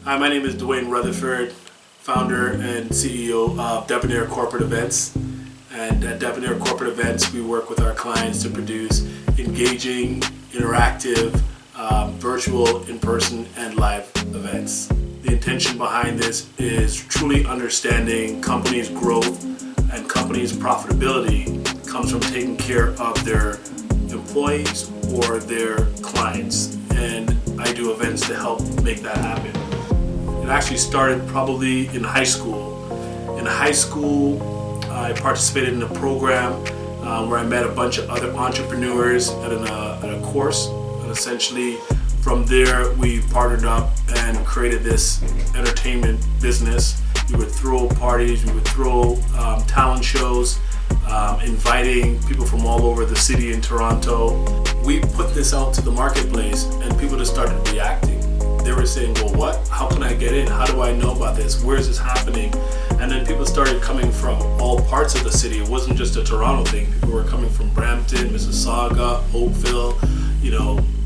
Hi, my name is Dwayne Rutherford, founder and CEO of Debonair Corporate Events. And at Debonair Corporate Events, we work with our clients to produce engaging, interactive, virtual, in-person, and live events. The intention behind this is truly understanding companies' growth and companies' profitability comes from taking care of their employees or their clients. And I do events to help make that happen. It actually started probably in high school. In high school, I participated in a program where I met a bunch of other entrepreneurs at a course. And essentially, from there, we partnered up and created this entertainment business. We would throw parties, we would throw talent shows, inviting people from all over the city in Toronto. We put this out to the marketplace and people just started reacting. They were saying, well, what? How can I get in? How do I know about this? Where is this happening? And then people started coming from all parts of the city. It wasn't just a Toronto thing. People were coming from Brampton, Mississauga, Oakville,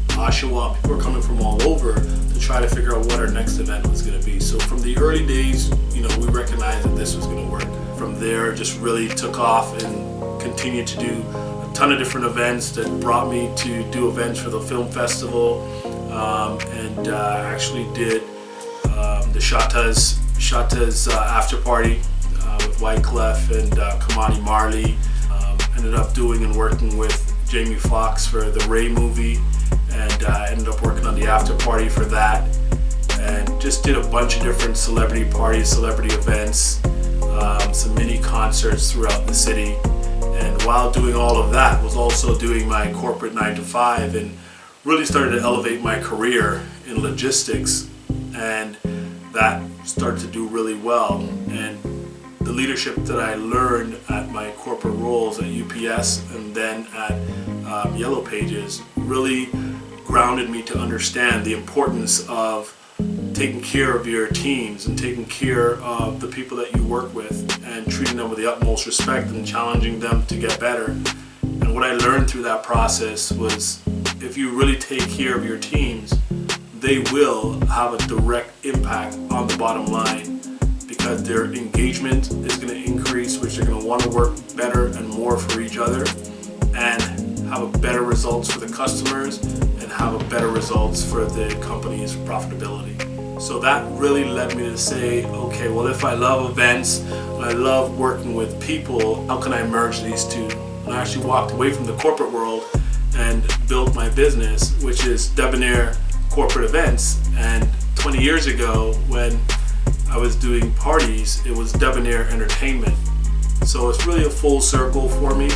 Oshawa. People were coming from all over to try to figure out what our next event was going to be. So from the early days, we recognized that this was going to work. From there, just really took off and continued to do a ton of different events that brought me to do events for the film festival. And actually did the Shatta's after party with Wyclef and Kamani Marley. Ended up doing and working with Jamie Foxx for the Ray movie, and ended up working on the after party for that. And just did a bunch of different celebrity parties, celebrity events, some mini concerts throughout the city. And while doing all of that, was also doing my corporate 9-to-5 and really started to elevate my career in logistics, and that started to do really well. And the leadership that I learned at my corporate roles at UPS and then at Yellow Pages really grounded me to understand the importance of taking care of your teams and taking care of the people that you work with and treating them with the utmost respect and challenging them to get better. And what I learned through that process was, if you really take care of your teams, they will have a direct impact on the bottom line, because their engagement is going to increase, which they're going to want to work better and more for each other and have a better results for the customers and have a better results for the company's profitability. So that really led me to say, okay, well, if I love events, I love working with people, how can I merge these two? And I actually walked away from the corporate world and built my business, which is Debonair Corporate Events. And 20 years ago, when I was doing parties, it was Debonair Entertainment. So it's really a full circle for me.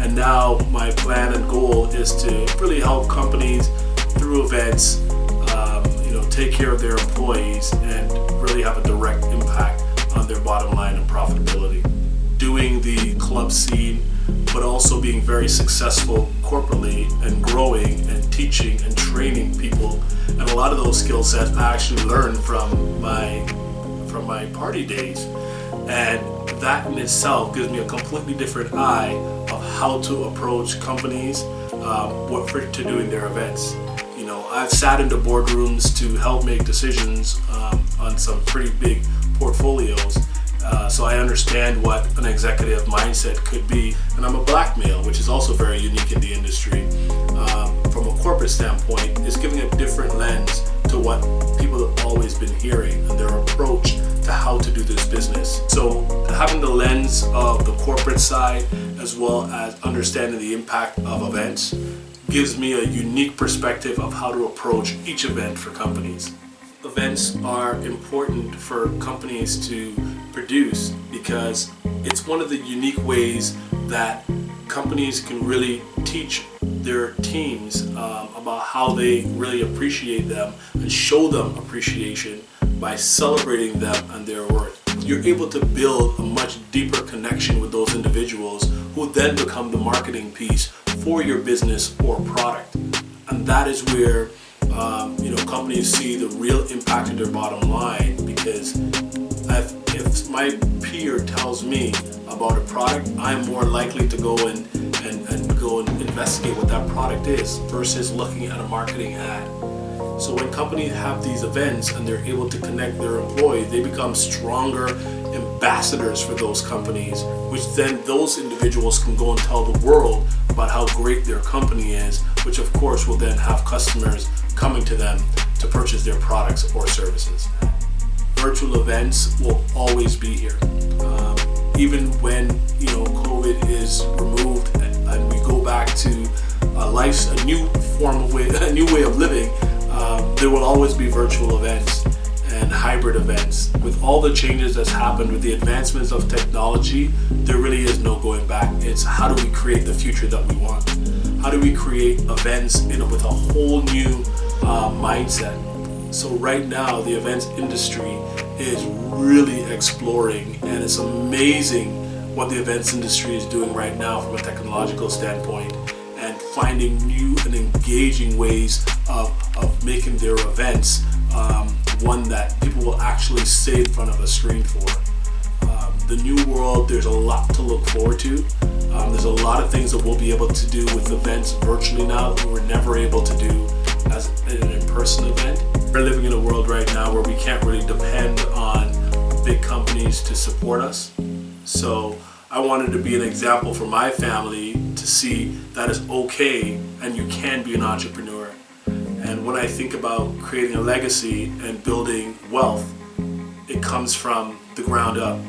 And now my plan and goal is to really help companies through events, take care of their employees and really have a direct impact on their bottom line and profitability. Doing the club scene, but also being very successful corporately and growing and teaching and training people. And a lot of those skill sets I actually learned from my party days. And that in itself gives me a completely different eye of how to approach companies to doing their events. I've sat into boardrooms to help make decisions on some pretty big portfolios. So I understand what an executive mindset could be. And I'm a black male, which is also very unique in the industry. From a corporate standpoint, it's giving a different lens to what people have always been hearing and their approach to how to do this business. So having the lens of the corporate side as well as understanding the impact of events gives me a unique perspective of how to approach each event for companies. Events are important for companies to produce because it's one of the unique ways that companies can really teach their teams about how they really appreciate them and show them appreciation by celebrating them and their worth. You're able to build a much deeper connection with those individuals who then become the marketing piece for your business or product. And that is where companies see the real impact of their bottom line, because if my peer tells me about a product, I'm more likely to go and go and investigate what that product is versus looking at a marketing ad. So when companies have these events and they're able to connect their employees, they become stronger ambassadors for those companies, which then those individuals can go and tell the world about how great their company is, which of course will then have customers coming to them to purchase their products or services. Virtual events will always be here. Even when COVID is removed and we go back to a new way of living, there will always be virtual events and hybrid events. With all the changes that's happened with the advancements of technology, there really is no going back. It's how do we create the future that we want? How do we create events with a whole new mindset? So right now, the events industry is really exploring, and it's amazing what the events industry is doing right now from a technological standpoint, and finding new and engaging ways of making their events one that people will actually stay in front of a screen for. The new world, there's a lot to look forward to. There's a lot of things that we'll be able to do with events virtually now that we were never able to do as an in-person event. We're living in a world right now where we can't really depend on big companies to support us. So I wanted to be an example for my family to see that it's okay and you can be an entrepreneur. And when I think about creating a legacy and building wealth, it comes from the ground up.